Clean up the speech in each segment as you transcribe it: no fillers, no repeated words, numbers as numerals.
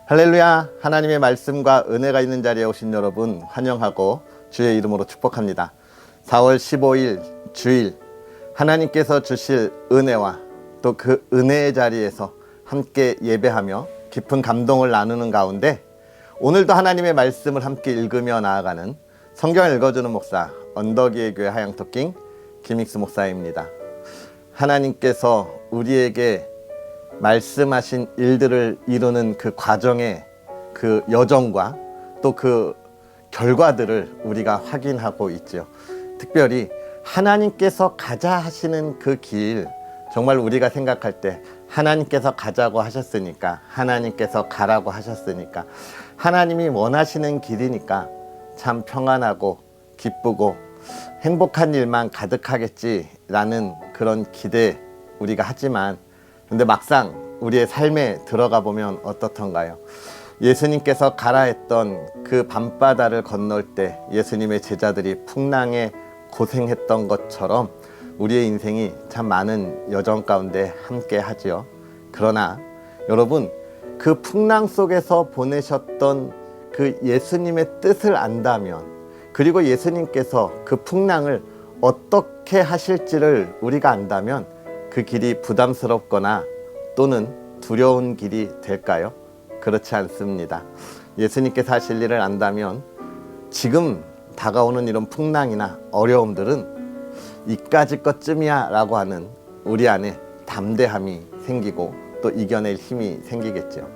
할렐루야. 하나님의 말씀과 은혜가 있는 자리에 오신 여러분 환영하고 주의 이름으로 축복합니다. 4월 15일 주일, 하나님께서 주실 은혜와 또 그 은혜의 자리에서 함께 예배하며 깊은 감동을 나누는 가운데 오늘도 하나님의 말씀을 함께 읽으며 나아가는 성경을 읽어주는 목사, 언덕이의 교회 하양토킹 김익수 목사입니다. 하나님께서 우리에게 말씀하신 일들을 이루는 그 과정의 그 여정과 또 그 결과들을 우리가 확인하고 있죠. 특별히 하나님께서 가자 하시는 그 길, 정말 우리가 생각할 때 하나님께서 가자고 하셨으니까, 하나님께서 가라고 하셨으니까, 하나님이 원하시는 길이니까 참 평안하고 기쁘고 행복한 일만 가득하겠지라는 그런 기대 우리가 하지만, 근데 막상 우리의 삶에 들어가 보면 어떻던가요? 예수님께서 가라 했던 그 밤바다를 건널 때 예수님의 제자들이 풍랑에 고생했던 것처럼 우리의 인생이 참 많은 여정 가운데 함께 하지요. 그러나 여러분, 그 풍랑 속에서 보내셨던 그 예수님의 뜻을 안다면, 그리고 예수님께서 그 풍랑을 어떻게 하실지를 우리가 안다면 그 길이 부담스럽거나 또는 두려운 길이 될까요? 그렇지 않습니다. 예수님께서 하실 일을 안다면 지금 다가오는 이런 풍랑이나 어려움들은 이까짓 것쯤이야 라고 하는 우리 안에 담대함이 생기고 또 이겨낼 힘이 생기겠죠.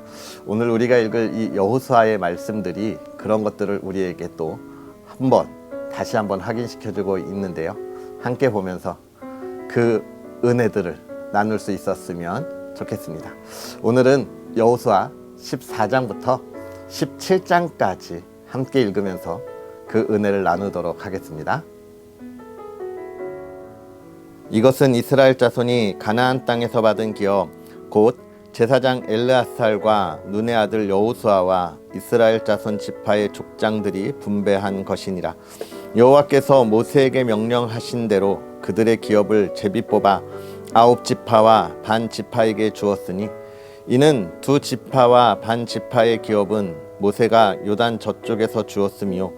오늘 우리가 읽을 이 여호수아의 말씀들이 그런 것들을 우리에게 또 다시 한번 확인시켜주고 있는데요. 함께 보면서 그 은혜들을 나눌 수 있었으면 좋겠습니다. 오늘은 여호수아 14장부터 17장까지 함께 읽으면서 그 은혜를 나누도록 하겠습니다. 이것은 이스라엘 자손이 가나안 땅에서 받은 기업, 곧 제사장 엘르아살과 눈의 아들 여호수아와 이스라엘 자손 지파의 족장들이 분배한 것이니라. 여호와께서 모세에게 명령하신 대로 그들의 기업을 제비 뽑아 9지파와 반 지파에게 주었으니, 이는 2지파와 반 지파의 기업은 모세가 요단 저쪽에서 주었으며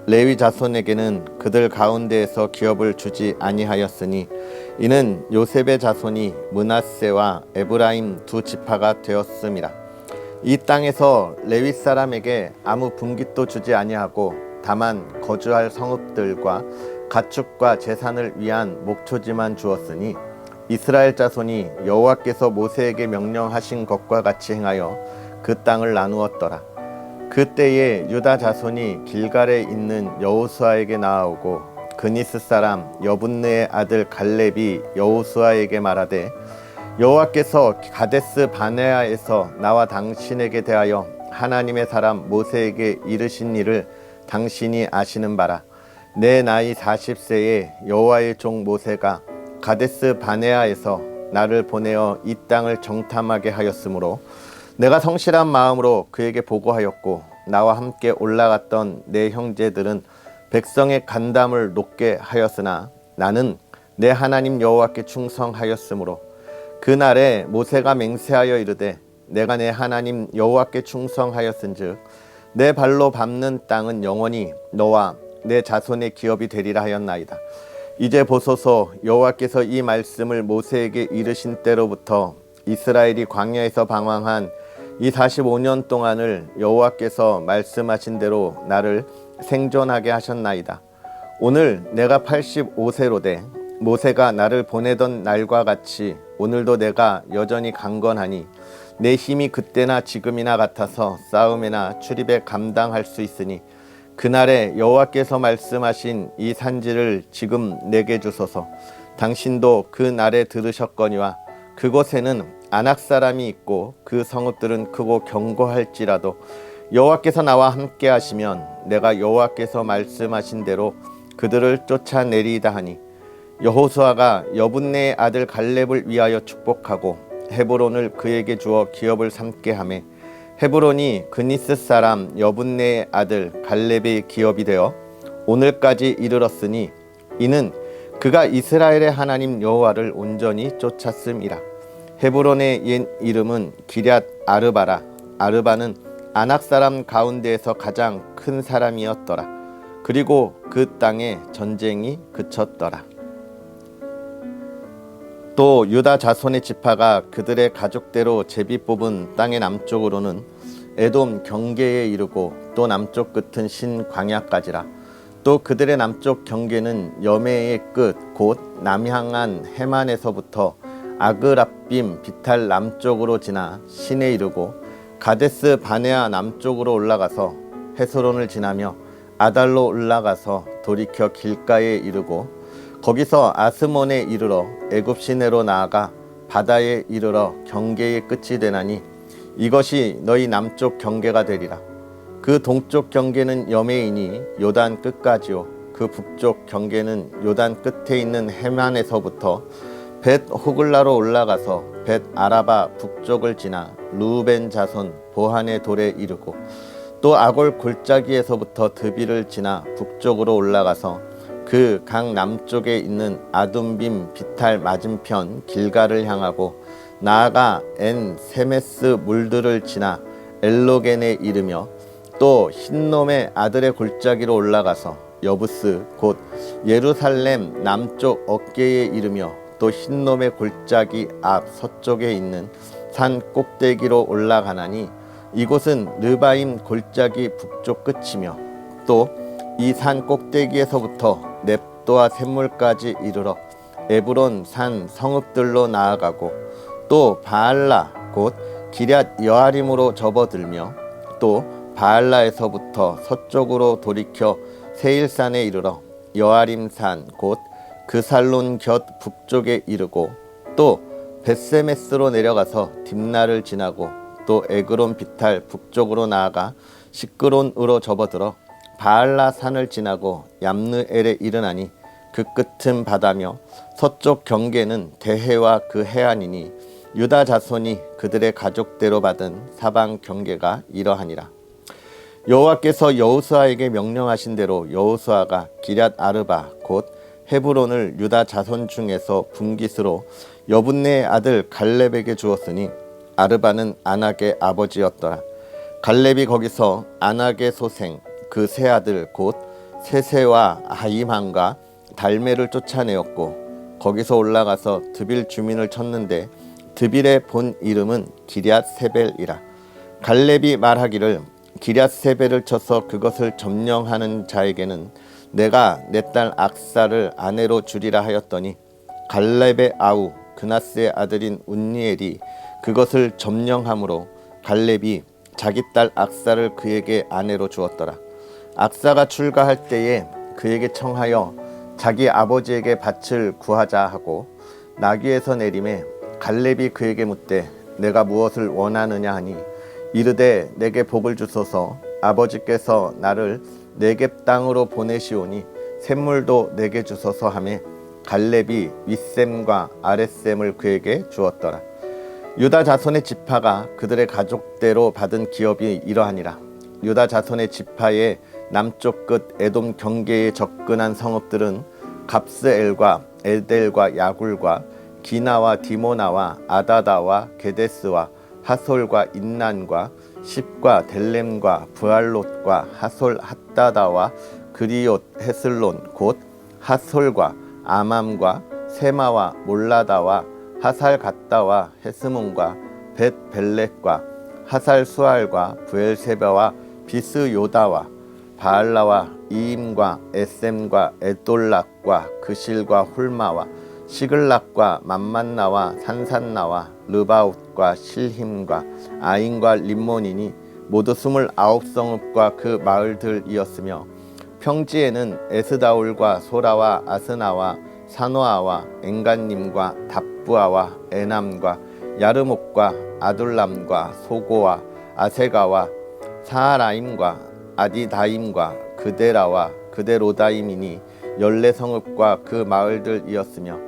레위 자손에게는 그들 가운데에서 기업을 주지 아니하였으니, 이는 요셉의 자손이 므낫세와 에브라임 2지파가 되었음이라. 이 땅에서 레위 사람에게 아무 분깃도 주지 아니하고 다만 거주할 성읍들과 가축과 제산을 위한 목초지만 주었으니, 이스라엘 자손이 여호와께서 모세에게 명령하신 것과 같이 행하여 그 땅을 나누었더라. 그때에 유다 자손이 길갈에 있는 여호수아에게 나아오고 그니스 사람 여분네의 아들 갈렙이 여호수아에게 말하되, 여호와께서 가데스 바네아에서 나와 당신에게 대하여 하나님의 사람 모세에게 이르신 일을 당신이 아시는 바라. 내 나이 40세에 여호와의 종 모세가 가데스 바네아에서 나를 보내어 이 땅을 정탐하게 하였으므로 내가 성실한 마음으로 그에게 보고하였고, 나와 함께 올라갔던 내 형제들은 백성의 간담을 높게 하였으나 나는 내 하나님 여호와께 충성하였으므로, 그날에 모세가 맹세하여 이르되, 내가 내 하나님 여호와께 충성하였은즉 내 발로 밟는 땅은 영원히 너와 내 자손의 기업이 되리라 하였나이다. 이제 보소서, 여호와께서 이 말씀을 모세에게 이르신 때로부터 이스라엘이 광야에서 방황한 이 45년 동안을 여호와께서 말씀하신 대로 나를 생존하게 하셨나이다. 오늘 내가 85세로되 모세가 나를 보내던 날과 같이 오늘도 내가 여전히 강건하니 내 힘이 그때나 지금이나 같아서 싸움이나 출입에 감당할 수 있으니, 그날에 여호와께서 말씀하신 이 산지를 지금 내게 주소서. 당신도 그 날에 들으셨거니와 그곳에는 아낙 사람이 있고 그 성읍들은 크고 견고할지라도 여호와께서 나와 함께 하시면 내가 여호와께서 말씀하신 대로 그들을 쫓아내리이다 하니, 여호수아가 여분네의 아들 갈렙을 위하여 축복하고 헤브론을 그에게 주어 기업을 삼게 하매, 헤브론이 그니스 사람 여분네의 아들 갈렙의 기업이 되어 오늘까지 이르렀으니, 이는 그가 이스라엘의 하나님 여호와를 온전히 쫓았음이라. 헤브론의 옛 이름은 기럇 아르바라. 아르바는 아낙 사람 가운데에서 가장 큰 사람이었더라. 그리고 그 땅에 전쟁이 그쳤더라. 또 유다 자손의 지파가 그들의 가족대로 제비 뽑은 땅의 남쪽으로는 에돔 경계에 이르고 또 남쪽 끝은 신 광야까지라. 또 그들의 남쪽 경계는 여매의 끝 곧 남향한 해만에서부터 아그랍빔 비탈 남쪽으로 지나 신에 이르고 가데스 바네아 남쪽으로 올라가서 헤스론을 지나며 아달로 올라가서 돌이켜 길가에 이르고 거기서 아스몬에 이르러 애굽 시내로 나아가 바다에 이르러 경계의 끝이 되나니 이것이 너희 남쪽 경계가 되리라. 그 동쪽 경계는 여매이니 요단 끝까지요. 그 북쪽 경계는 요단 끝에 있는 해만에서부터 벳 호글라로 올라가서 벳 아라바 북쪽을 지나 루벤 자손 보한의 돌에 이르고 또 아골 골짜기에서부터 드비를 지나 북쪽으로 올라가서 그 강 남쪽에 있는 아둠빔 비탈 맞은편 길가를 향하고 나아가 엔 세메스 물들을 지나 엘로겐에 이르며 또 흰놈의 아들의 골짜기로 올라가서 여부스 곧 예루살렘 남쪽 어깨에 이르며 또 흰놈의 골짜기 앞 서쪽에 있는 산 꼭대기로 올라가나니 이곳은 르바임 골짜기 북쪽 끝이며 또 이 산 꼭대기에서부터 넵도아 샘물까지 이르러 에브론 산 성읍들로 나아가고 또 바알라 곧 기럇 여아림으로 접어들며 또 바알라에서부터 서쪽으로 돌이켜 세일산에 이르러 여아림산 곧 그살론 곁 북쪽에 이르고 또 벳세메스로 내려가서 딥나를 지나고 또 에그론 비탈 북쪽으로 나아가 시끄론으로 접어들어 바알라 산을 지나고 얌느엘에 이르나니 그 끝은 바다며 서쪽 경계는 대해와 그 해안이니 유다 자손이 그들의 가족대로 받은 사방 경계가 이러하니라. 여호와께서 여호수아에게 명령하신 대로 여호수아가 기럇 아르바 곧 헤브론을 유다 자손 중에서 분깃으로 여분네의 아들 갈렙에게 주었으니 아르바는 아낙의 아버지였더라. 갈렙이 거기서 아낙의 소생 그 세 아들 곧 세세와 아히만과 달메를 쫓아내었고 거기서 올라가서 드빌 주민을 쳤는데 드빌의 본 이름은 기럇 세벨이라. 갈렙이 말하기를 기럇 세벨을 쳐서 그것을 점령하는 자에게는 내가 내 딸 악사를 아내로 주리라 하였더니 갈렙의 아우 그나스의 아들인 운니엘이 그것을 점령함으로 갈렙이 자기 딸 악사를 그에게 아내로 주었더라. 악사가 출가할 때에 그에게 청하여 자기 아버지에게 밭을 구하자 하고 나귀에서 내림에 갈렙이 그에게 묻되 내가 무엇을 원하느냐 하니 이르되 내게 복을 주소서. 아버지께서 나를 네겝 땅으로 보내시오니 샘물도 내게 주소서 하매 갈렙이 윗샘과 아랫샘을 그에게 주었더라. 유다 자손의 지파가 그들의 가족대로 받은 기업이 이러하니라. 유다 자손의 지파의 남쪽 끝 에돔 경계에 접근한 성읍들은 갑스엘과 에델과 야굴과 기나와 디모나와 아다다와 게데스와 하솔과 인난과 십과 델렘과 브알롯과 하솔 핫다다와 그리옷 헤슬론 곧 하솔과 아맘과 세마와 몰라다와 하살 갓다와 헤스몬과 벳 벨렉과 하살 수알과 부엘세바와 비스 요다와 바알라와 이임과 에셈과 에돌락과 그실과 홀마와 시글락과 맘만나와 산산나와 르바웃과 실힘과 아인과 림몬이니 모두 29성읍과 그 마을들이었으며 평지에는 에스다올과 소라와 아스나와 사노아와 엥간님과 답부아와 에남과 야르목과 아둘람과 소고와 아세가와 사하라임과 아디다임과 그데라와 그데로다임이니 14성읍과 그 마을들이었으며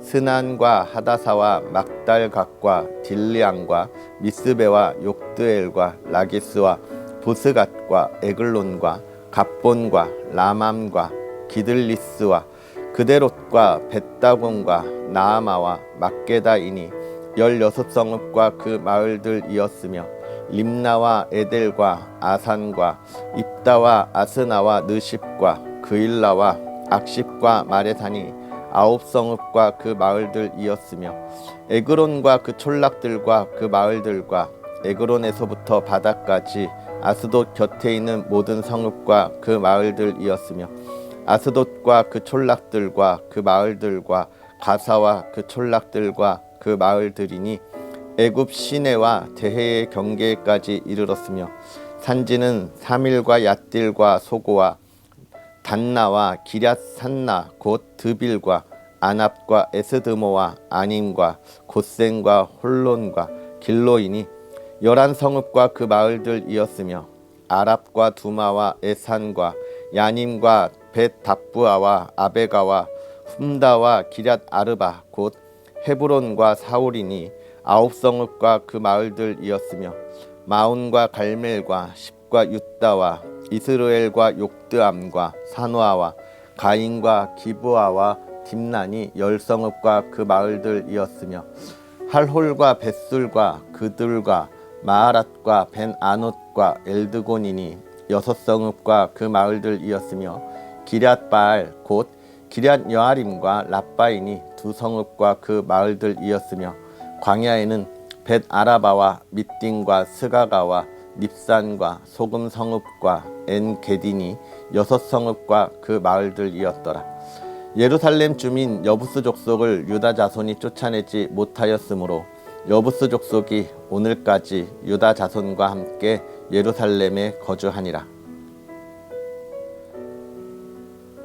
스난과 하다사와 막달각과 딜리앙과 미스베와 욕드엘과 라기스와 보스갓과 에글론과 갑본과 라맘과 기들리스와 그데롯과 벳다곤과 나아마와 막게다이니 16성읍과 그 마을들이었으며 림나와 에델과 아산과 입다와 아스나와 느십과 그일라와 악십과 마레산이 9성읍과 그 마을들이었으며 에그론과 그 촌락들과 그 마을들과 에그론에서부터 바다까지 아스돗 곁에 있는 모든 성읍과 그 마을들이었으며 아스돗과 그 촌락들과 그 마을들과 가사와 그 촌락들과 그 마을들이니 애굽 시내와 대해의 경계까지 이르렀으며 산지는 사밀과 얏딜과 소고와 단나와 기럇 산나 곧 드빌과 아납과 에스드모와 아님과 곧센과 홀론과 길로이니 11성읍과 그 마을들이었으며 아랍과 두마와 에산과 야님과 벳 답부아와 아베가와 훔다와 기럇 아르바 곧 헤브론과 사오리니 9성읍과 그 마을들이었으며 마온과 갈멜과 십과 윳다와 이스르엘과 욕드암과 산화와 가인과 기브아와 딥난이 10성읍과 그 마을들이었으며 할홀과 벳술과 그들과 마하랏과 벤 아노트과 엘드곤이니 6성읍과 그 마을들이었으며 기럇바알 곧 기럇 여아림과 랍바인이 2성읍과 그 마을들이었으며 광야에는 벳 아라바와 밑딘과 스가가와 닙산과 소금 성읍과 엔 게딘이 6성읍과 그 마을들이었더라. 예루살렘 주민 여부스 족속을 유다 자손이 쫓아내지 못하였으므로 여부스 족속이 오늘까지 유다 자손과 함께 예루살렘에 거주하니라.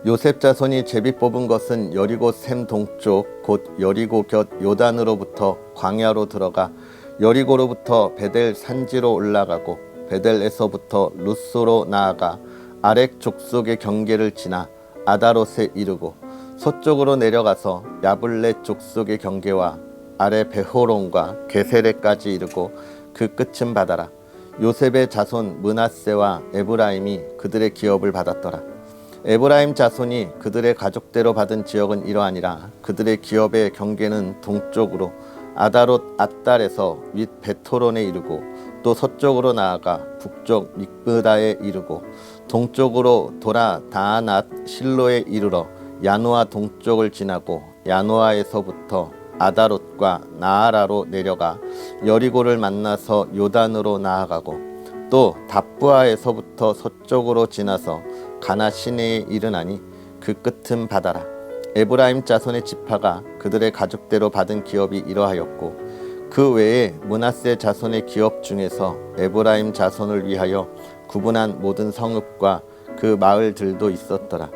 요셉 자손이 제비 뽑은 것은 여리고 샘 동쪽 곧 여리고 곁 요단으로부터 광야로 들어가 여리고로부터 베델 산지로 올라가고 베델에서부터 루스로 나아가 아렉 족속의 경계를 지나 아다롯에 이르고 서쪽으로 내려가서 야블렛 족속의 경계와 아래 베호론과 게세레까지 이르고 그 끝은 바다라. 요셉의 자손 므낫세와 에브라임이 그들의 기업을 받았더라. 에브라임 자손이 그들의 가족대로 받은 지역은 이러하니라. 그들의 기업의 경계는 동쪽으로 아다롯 앗달에서 윗 베토론에 이르고 또 서쪽으로 나아가 북쪽 믹브다에 이르고 동쪽으로 돌아 다아낫 실로에 이르러 야노아 동쪽을 지나고 야노아에서부터 아다롯과 나아라로 내려가 여리고를 만나서 요단으로 나아가고 또 답부아에서부터 서쪽으로 지나서 가나 시내에 이르나니 그 끝은 바다라. 에브라임 자손의 지파가 그들의 가족대로 받은 기업이 이러하였고 그 외에 므낫세 자손의 기업 중에서 에브라임 자손을 위하여 구분한 모든 성읍과 그 마을들도 있었더라.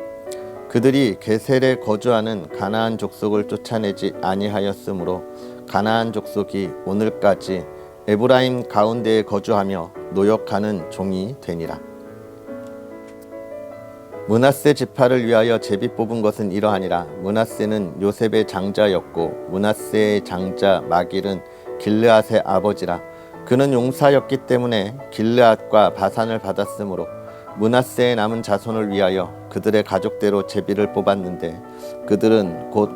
그들이 게셀에 거주하는 가나안 족속을 쫓아내지 아니하였으므로 가나안 족속이 오늘까지 에브라임 가운데에 거주하며 노역하는 종이 되니라. 므낫세 지파를 위하여 제비 뽑은 것은 이러하니라. 므낫세는 요셉의 장자였고 므낫세의 장자 마길은 길르앗의 아버지라. 그는 용사였기 때문에 길르앗과 바산을 받았으므로 므낫세의 남은 자손을 위하여 그들의 가족대로 제비를 뽑았는데 그들은 곧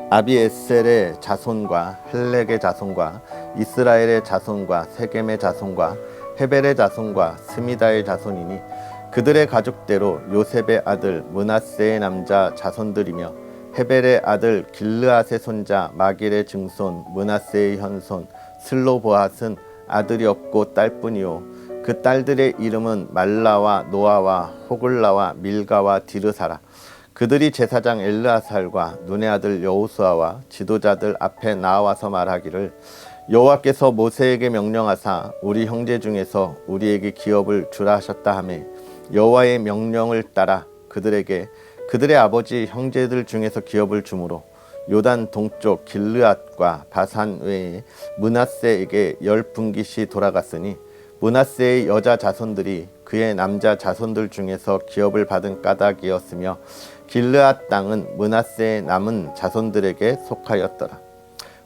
아비에셀의 자손과 헬렉의 자손과 이스라엘의 자손과 세겜의 자손과 헤벨의 자손과 스미다의 자손이니 그들의 가족대로 요셉의 아들 므낫세의 남자 자손들이며 헤벨의 아들 길르앗의 손자 마길의 증손 므낫세의 현손 슬로보앗은 아들이 없고 딸뿐이요 그 딸들의 이름은 말라와 노아와 호글라와 밀가와 디르사라. 그들이 제사장 엘르아살과 눈의 아들 여호수아와 지도자들 앞에 나와서 말하기를 여호와께서 모세에게 명령하사 우리 형제 중에서 우리에게 기업을 주라 하셨다 하며 여호와의 명령을 따라 그들에게 그들의 아버지 형제들 중에서 기업을 주므로 요단 동쪽 길르앗과 바산 외에 므낫세에게 10분깃이 돌아갔으니 므낫세의 여자 자손들이 그의 남자 자손들 중에서 기업을 받은 까닭이었으며 길르앗 땅은 므낫세의 남은 자손들에게 속하였더라.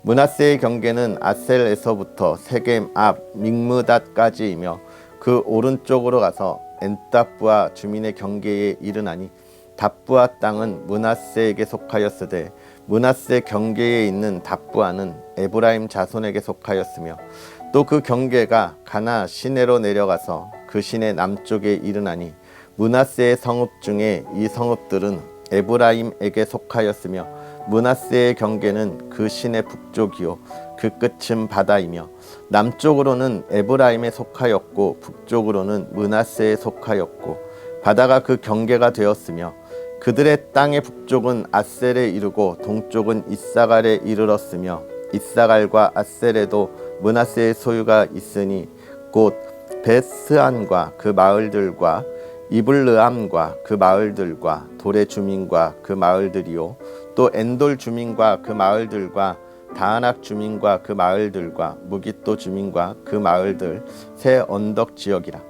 므낫세의 경계는 아셀에서부터 세겜 앞 믹므닷까지이며 그 오른쪽으로 가서 엔따부아 주민의 경계에 이르나니 답부아 땅은 므낫세에게 속하였으되 므낫세 경계에 있는 답부아는 에브라임 자손에게 속하였으며 또 그 경계가 가나 시내로 내려가서 그 시내 남쪽에 이르나니 므낫세의 성읍 중에 이 성읍들은 에브라임에게 속하였으며 므낫세의 경계는 그 시내 북쪽이요 그 끝은 바다이며 남쪽으로는 에브라임에 속하였고 북쪽으로는 므낫세에 속하였고 바다가 그 경계가 되었으며 그들의 땅의 북쪽은 아셀에 이르고 동쪽은 이사갈에 이르렀으며 이사갈과 아셀에도 므낫세의 소유가 있으니 곧 베스안과 그 마을들과 이블르암과 그 마을들과 돌의 주민과 그 마을들이요 또 엔돌 주민과 그 마을들과 다아낙 주민과 그 마을들과 무깃도 주민과 그 마을들 새 언덕 지역이라.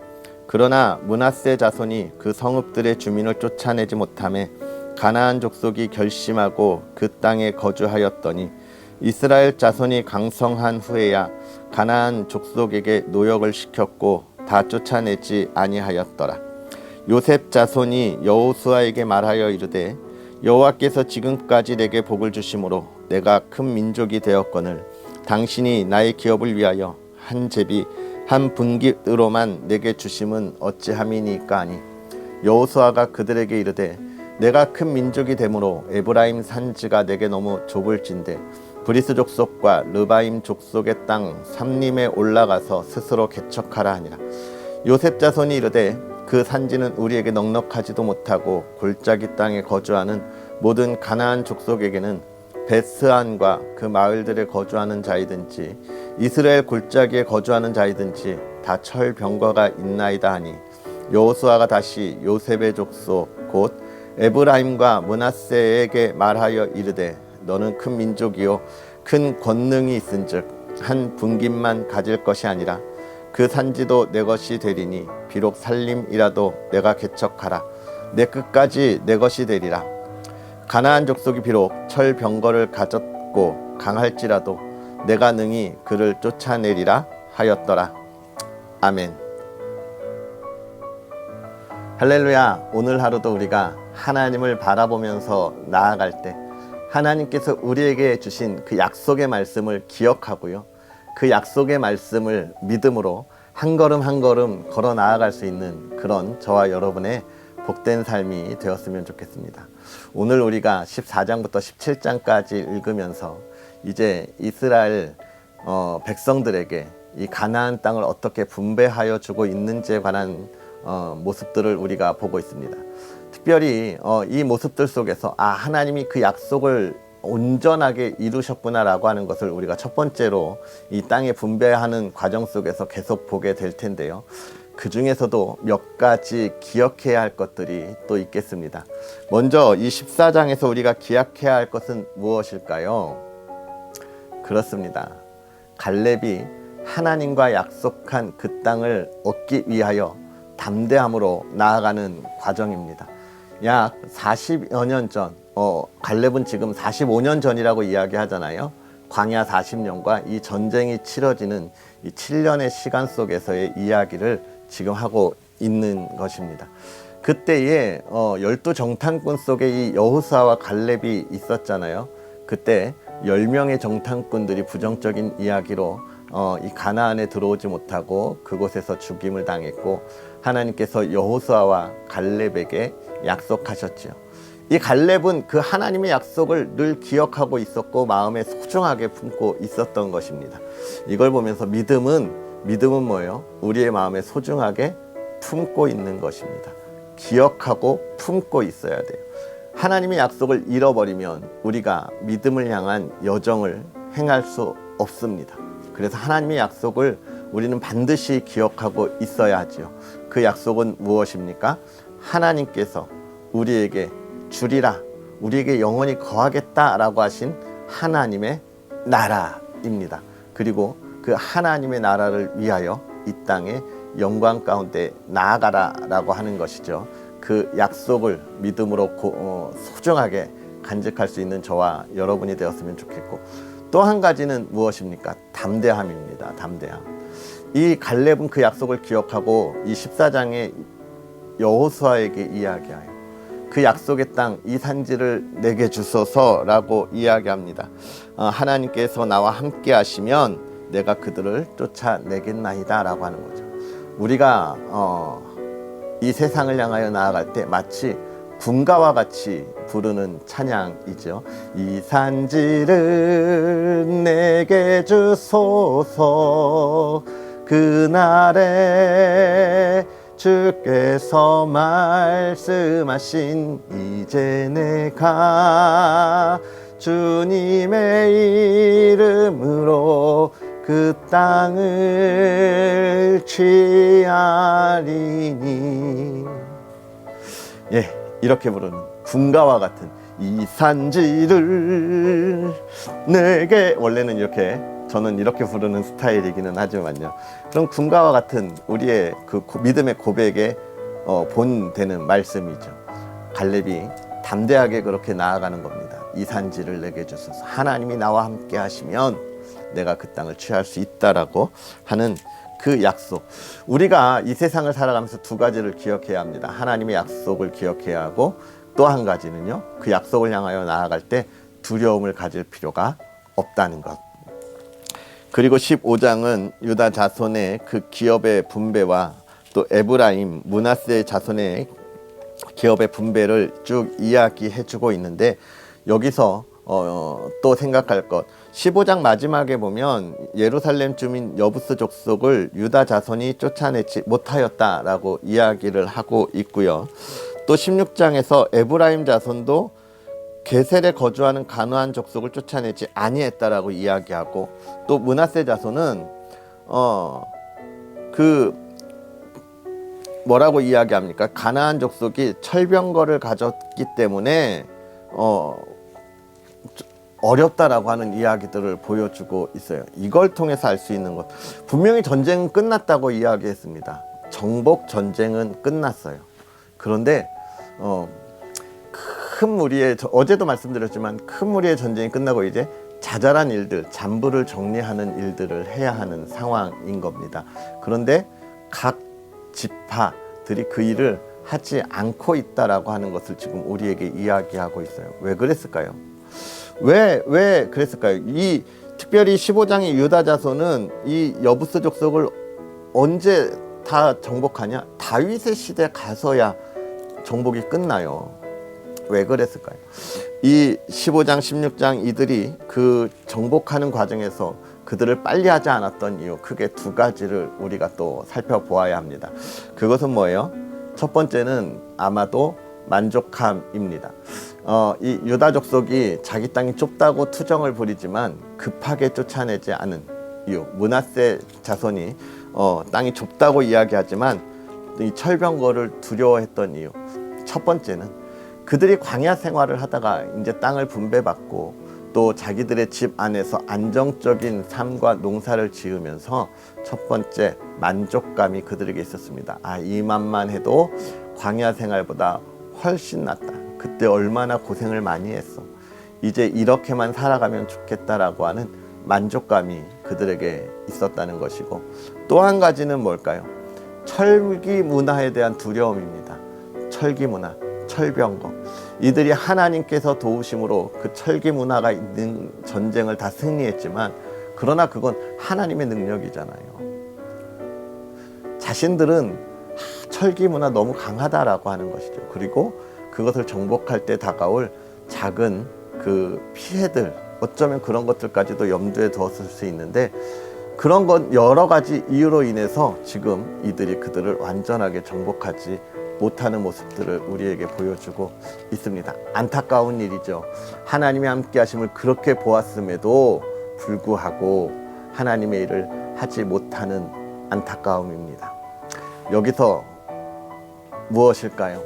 그러나 므낫세 자손이 그 성읍들의 주민을 쫓아내지 못하매 가나안 족속이 결심하고 그 땅에 거주하였더니 이스라엘 자손이 강성한 후에야 가나안 족속에게 노역을 시켰고 다 쫓아내지 아니하였더라. 요셉 자손이 여호수아에게 말하여 이르되 여호와께서 지금까지 내게 복을 주심으로 내가 큰 민족이 되었거늘 당신이 나의 기업을 위하여 한 제비 한 분깃으로만 내게 주심은 어찌함이니까 하니 여호수아가 그들에게 이르되 내가 큰 민족이 되므로 에브라임 산지가 내게 너무 좁을진대 브리스 족속과 르바임 족속의 땅 삼림에 올라가서 스스로 개척하라 하니라. 요셉 자손이 이르되 그 산지는 우리에게 넉넉하지도 못하고 골짜기 땅에 거주하는 모든 가나안 족속에게는 베스안과 그 마을들에 거주하는 자이든지 이스라엘 골짜기에 거주하는 자이든지 다 철병거가 있나이다 하니 여호수아가 다시 요셉의 족속 곧 에브라임과 므낫세에게 말하여 이르되 너는 큰 민족이요 큰 권능이 있은즉 한 분깃만 가질 것이 아니라 그 산지도 내 것이 되리니 비록 살림이라도 내가 개척하라 내 끝까지 내 것이 되리라. 가나안 족속이 비록 철병거를 가졌고 강할지라도 내가 능히 그를 쫓아내리라 하였더라. 아멘. 할렐루야. 오늘 하루도 우리가 하나님을 바라보면서 나아갈 때 하나님께서 우리에게 주신 그 약속의 말씀을 기억하고요. 그 약속의 말씀을 믿음으로 한 걸음 한 걸음 걸어 나아갈 수 있는 그런 저와 여러분의 복된 삶이 되었으면 좋겠습니다. 오늘 우리가 14장부터 17장까지 읽으면서 이제 이스라엘 백성들에게 이 가나안 땅을 어떻게 분배하여 주고 있는지에 관한 모습들을 우리가 보고 있습니다. 특별히 이 모습들 속에서 하나님이 그 약속을 온전하게 이루셨구나라고 하는 것을 우리가 첫 번째로 이 땅에 분배하는 과정 속에서 계속 보게 될 텐데요. 그 중에서도 몇 가지 기억해야 할 것들이 또 있겠습니다. 먼저 이 14장에서 우리가 기억해야 할 것은 무엇일까요? 그렇습니다. 갈렙이 하나님과 약속한 그 땅을 얻기 위하여 담대함으로 나아가는 과정입니다. 약 40여 년 전, 갈렙은 지금 45년 전이라고 이야기하잖아요. 광야 40년과 이 전쟁이 치러지는 이 7년의 시간 속에서의 이야기를 지금 하고 있는 것입니다. 그때에 12정탐꾼 속에 이 여호수아와 갈렙이 있었잖아요. 그때 10명의 정탐꾼들이 부정적인 이야기로 이 가나안에 들어오지 못하고 그곳에서 죽임을 당했고 하나님께서 여호수아와 갈렙에게 약속하셨지요. 이 갈렙은 그 하나님의 약속을 늘 기억하고 있었고 마음에 소중하게 품고 있었던 것입니다. 이걸 보면서 믿음은 뭐예요? 우리의 마음에 소중하게 품고 있는 것입니다. 기억하고 품고 있어야 돼요. 하나님의 약속을 잃어버리면 우리가 믿음을 향한 여정을 행할 수 없습니다. 그래서 하나님의 약속을 우리는 반드시 기억하고 있어야 하지요. 그 약속은 무엇입니까? 하나님께서 우리에게 주리라, 우리에게 영원히 거하겠다라고 하신 하나님의 나라입니다. 그리고 그 하나님의 나라를 위하여 이 땅에 영광 가운데 나아가라라고 하는 것이죠. 그 약속을 믿음으로 소중하게 간직할 수 있는 저와 여러분이 되었으면 좋겠고, 또 한 가지는 무엇입니까? 담대함입니다. 담대함. 이 갈렙은 그 약속을 기억하고 이 14장에 여호수아에게 이야기하여 그 약속의 땅, 이 산지를 내게 주소서라고 이야기합니다. 하나님께서 나와 함께 하시면 내가 그들을 쫓아내겠나이다 라고 하는 거죠. 우리가 이 세상을 향하여 나아갈 때 마치 군가와 같이 부르는 찬양이죠. 이 산지를 내게 주소서. 그날에 주께서 말씀하신 이제 내가 주님의 이름으로 그 땅을 취하리니. 예, 이렇게 부르는 군가와 같은 이 산지를 내게, 원래는 이렇게 저는 이렇게 부르는 스타일이기는 하지만요. 그런 군가와 같은 우리의 그 믿음의 고백에 본되는 말씀이죠. 갈렙이 담대하게 그렇게 나아가는 겁니다. 이 산지를 내게 주소서. 하나님이 나와 함께 하시면 내가 그 땅을 취할 수 있다라고 하는 그 약속. 우리가 이 세상을 살아가면서 두 가지를 기억해야 합니다. 하나님의 약속을 기억해야 하고, 또 한 가지는요, 그 약속을 향하여 나아갈 때 두려움을 가질 필요가 없다는 것. 그리고 15장은 유다 자손의 그 기업의 분배와 또 에브라임, 므낫세 자손의 기업의 분배를 쭉 이야기해 주고 있는데, 여기서 또 생각할 것, 15장 마지막에 보면 예루살렘 주민 여부스 족속을 유다 자손이 쫓아내지 못하였다라고 이야기를 하고 있고요. 또 16장에서 에브라임 자손도 게셀에 거주하는 가나안 족속을 쫓아내지 아니했다라고 이야기하고, 또 므낫세 자손은 뭐라고 이야기합니까? 가나안 족속이 철병거를 가졌기 때문에 어렵다라고 하는 이야기들을 보여주고 있어요. 이걸 통해서 알 수 있는 것, 분명히 전쟁은 끝났다고 이야기했습니다. 정복 전쟁은 끝났어요. 그런데 큰 무리의, 어제도 말씀드렸지만 큰 무리의 전쟁이 끝나고 이제 자잘한 일들, 잔부를 정리하는 일들을 해야 하는 상황인 겁니다. 그런데 각 지파들이 그 일을 하지 않고 있다라고 하는 것을 지금 우리에게 이야기하고 있어요. 왜 그랬을까요? 왜 그랬을까요? 이 특별히 15장의 유다 자손은 이 여부스 족속을 언제 다 정복하냐? 다윗의 시대 가서야 정복이 끝나요. 왜 그랬을까요? 이 15장, 16장 이들이 그 정복하는 과정에서 그들을 빨리 하지 않았던 이유, 크게 두 가지를 우리가 또 살펴보아야 합니다. 그것은 뭐예요? 첫 번째는 아마도 만족함입니다. 이 유다 족속이 자기 땅이 좁다고 투정을 부리지만 급하게 쫓아내지 않은 이유, 므낫세 자손이 땅이 좁다고 이야기하지만 이 철병거를 두려워했던 이유, 첫 번째는 그들이 광야 생활을 하다가 이제 땅을 분배받고 또 자기들의 집 안에서 안정적인 삶과 농사를 지으면서 첫 번째 만족감이 그들에게 있었습니다. 이만만 해도 광야 생활보다 훨씬 낫다. 그때 얼마나 고생을 많이 했어. 이제 이렇게만 살아가면 좋겠다라고 하는 만족감이 그들에게 있었다는 것이고, 또 한 가지는 뭘까요? 철기 문화에 대한 두려움입니다. 철기 문화, 철병거. 이들이 하나님께서 도우심으로 그 철기 문화가 있는 전쟁을 다 승리했지만, 그러나 그건 하나님의 능력이잖아요. 자신들은 철기 문화 너무 강하다라고 하는 것이죠. 그리고 그것을 정복할 때 다가올 작은 그 피해들, 어쩌면 그런 것들까지도 염두에 두었을 수 있는데, 그런 건 여러 가지 이유로 인해서 지금 이들이 그들을 완전하게 정복하지 못하는 모습들을 우리에게 보여주고 있습니다. 안타까운 일이죠. 하나님의 함께 하심을 그렇게 보았음에도 불구하고 하나님의 일을 하지 못하는 안타까움입니다. 여기서 무엇일까요?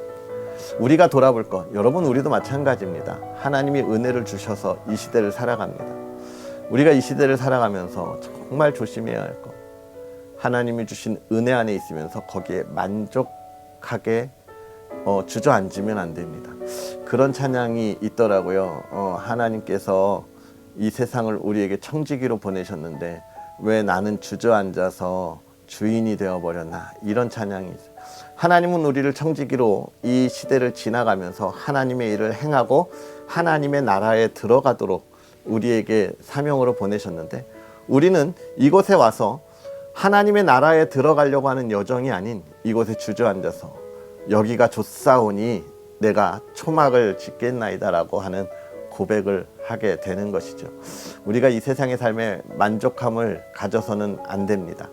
우리가 돌아볼 것, 여러분 우리도 마찬가지입니다. 하나님이 은혜를 주셔서 이 시대를 살아갑니다. 우리가 이 시대를 살아가면서 정말 조심해야 할 것, 하나님이 주신 은혜 안에 있으면서 거기에 만족하게 주저앉으면 안 됩니다. 그런 찬양이 있더라고요. 하나님께서 이 세상을 우리에게 청지기로 보내셨는데 왜 나는 주저앉아서 주인이 되어버렸나, 이런 찬양이 있어요. 하나님은 우리를 청지기로 이 시대를 지나가면서 하나님의 일을 행하고 하나님의 나라에 들어가도록 우리에게 사명으로 보내셨는데, 우리는 이곳에 와서 하나님의 나라에 들어가려고 하는 여정이 아닌 이곳에 주저앉아서 여기가 좋사오니 내가 초막을 짓겠나이다 라고 하는 고백을 하게 되는 것이죠. 우리가 이 세상의 삶에 만족함을 가져서는 안 됩니다.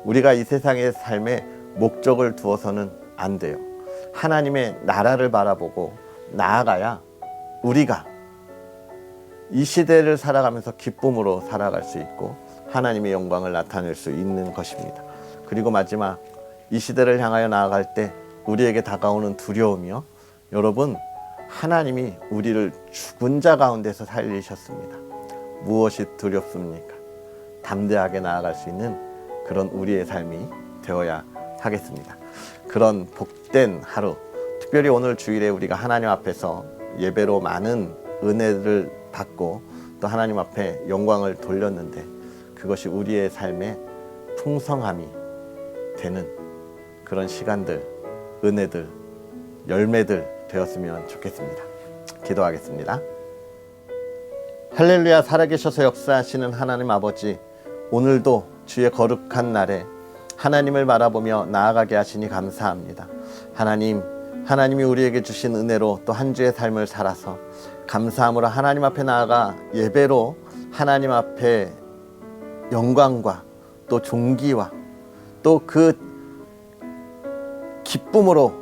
우리가 이 세상의 삶에 목적을 두어서는 안 돼요. 하나님의 나라를 바라보고 나아가야 우리가 이 시대를 살아가면서 기쁨으로 살아갈 수 있고 하나님의 영광을 나타낼 수 있는 것입니다. 그리고 마지막, 이 시대를 향하여 나아갈 때 우리에게 다가오는 두려움이요, 여러분, 하나님이 우리를 죽은 자 가운데서 살리셨습니다. 무엇이 두렵습니까? 담대하게 나아갈 수 있는 그런 우리의 삶이 되어야 하겠습니다. 그런 복된 하루, 특별히 오늘 주일에 우리가 하나님 앞에서 예배로 많은 은혜를 받고 또 하나님 앞에 영광을 돌렸는데 그것이 우리의 삶의 풍성함이 되는 그런 시간들, 은혜들, 열매들 되었으면 좋겠습니다. 기도하겠습니다. 할렐루야. 살아계셔서 역사하시는 하나님 아버지, 오늘도 주의 거룩한 날에 하나님을 바라보며 나아가게 하시니 감사합니다. 하나님이 우리에게 주신 은혜로 또 한 주의 삶을 살아서 감사함으로 하나님 앞에 나아가 예배로 하나님 앞에 영광과 또 존귀와 또 그 기쁨으로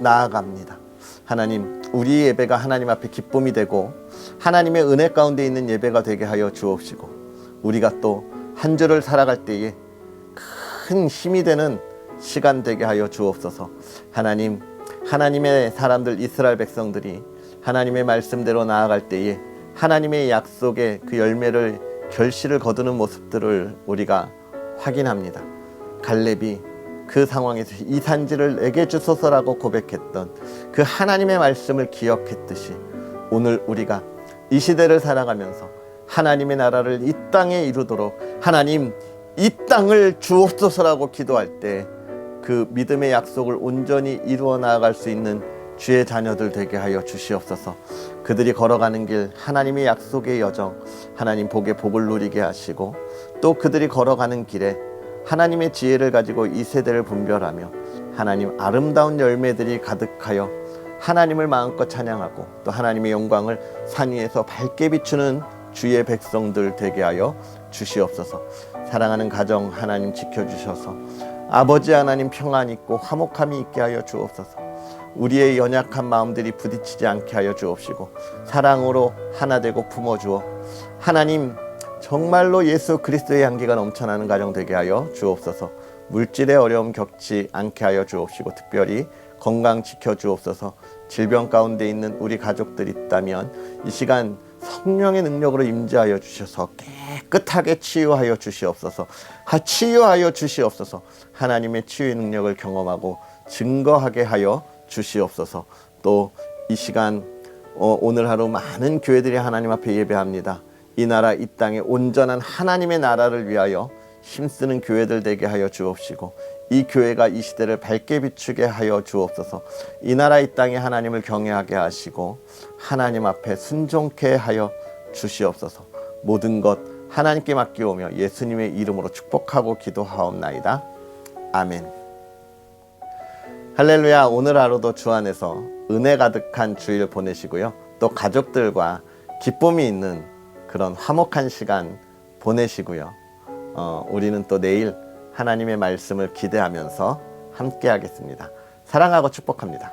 나아갑니다. 하나님, 우리 예배가 하나님 앞에 기쁨이 되고 하나님의 은혜 가운데 있는 예배가 되게 하여 주옵시고 우리가 또 한 주를 살아갈 때에 큰 힘이 되는 시간 되게 하여 주옵소서. 하나님의 사람들, 이스라엘 백성들이 하나님의 말씀대로 나아갈 때에 하나님의 약속의 그 열매를, 결실을 거두는 모습들을 우리가 확인합니다. 갈렙이 그 상황에서 이 산지를 내게 주소서라고 고백했던 그 하나님의 말씀을 기억했듯이 오늘 우리가 이 시대를 살아가면서 하나님의 나라를 이 땅에 이루도록 하나님, 이 땅을 주옵소서라고 기도할 때 그 믿음의 약속을 온전히 이루어 나아갈 수 있는 주의 자녀들 되게 하여 주시옵소서. 그들이 걸어가는 길, 하나님의 약속의 여정, 하나님 복의 복을 누리게 하시고 또 그들이 걸어가는 길에 하나님의 지혜를 가지고 이 세대를 분별하며 하나님 아름다운 열매들이 가득하여 하나님을 마음껏 찬양하고 또 하나님의 영광을 산 위에서 밝게 비추는 주의 백성들 되게 하여 주시옵소서. 사랑하는 가정 하나님 지켜주셔서 아버지 하나님 평안 있고 화목함이 있게 하여 주옵소서. 우리의 연약한 마음들이 부딪히지 않게 하여 주옵시고 사랑으로 하나 되고 품어주어 하나님 정말로 예수 그리스도의 향기가 넘쳐나는 가정 되게 하여 주옵소서. 물질의 어려움 겪지 않게 하여 주옵시고 특별히 건강 지켜주옵소서. 질병 가운데 있는 우리 가족들이 있다면 이 시간 성령의 능력으로 임재하여 주셔서 깨끗하게 치유하여 주시옵소서. 치유하여 주시옵소서. 하나님의 치유의 능력을 경험하고 증거하게 하여 주시옵소서. 또 이 시간 오늘 하루 많은 교회들이 하나님 앞에 예배합니다. 이 나라 이 땅에 온전한 하나님의 나라를 위하여 힘쓰는 교회들 되게 하여 주옵시고 이 교회가 이 시대를 밝게 비추게 하여 주옵소서. 이 나라 이 땅에 하나님을 경외하게 하시고 하나님 앞에 순종케 하여 주시옵소서. 모든 것 하나님께 맡기오며 예수님의 이름으로 축복하고 기도하옵나이다. 아멘. 할렐루야. 오늘 하루도 주 안에서 은혜 가득한 주일 보내시고요. 또 가족들과 기쁨이 있는 그런 화목한 시간 보내시고요. 우리는 또 내일 하나님의 말씀을 기대하면서 함께 하겠습니다. 사랑하고 축복합니다.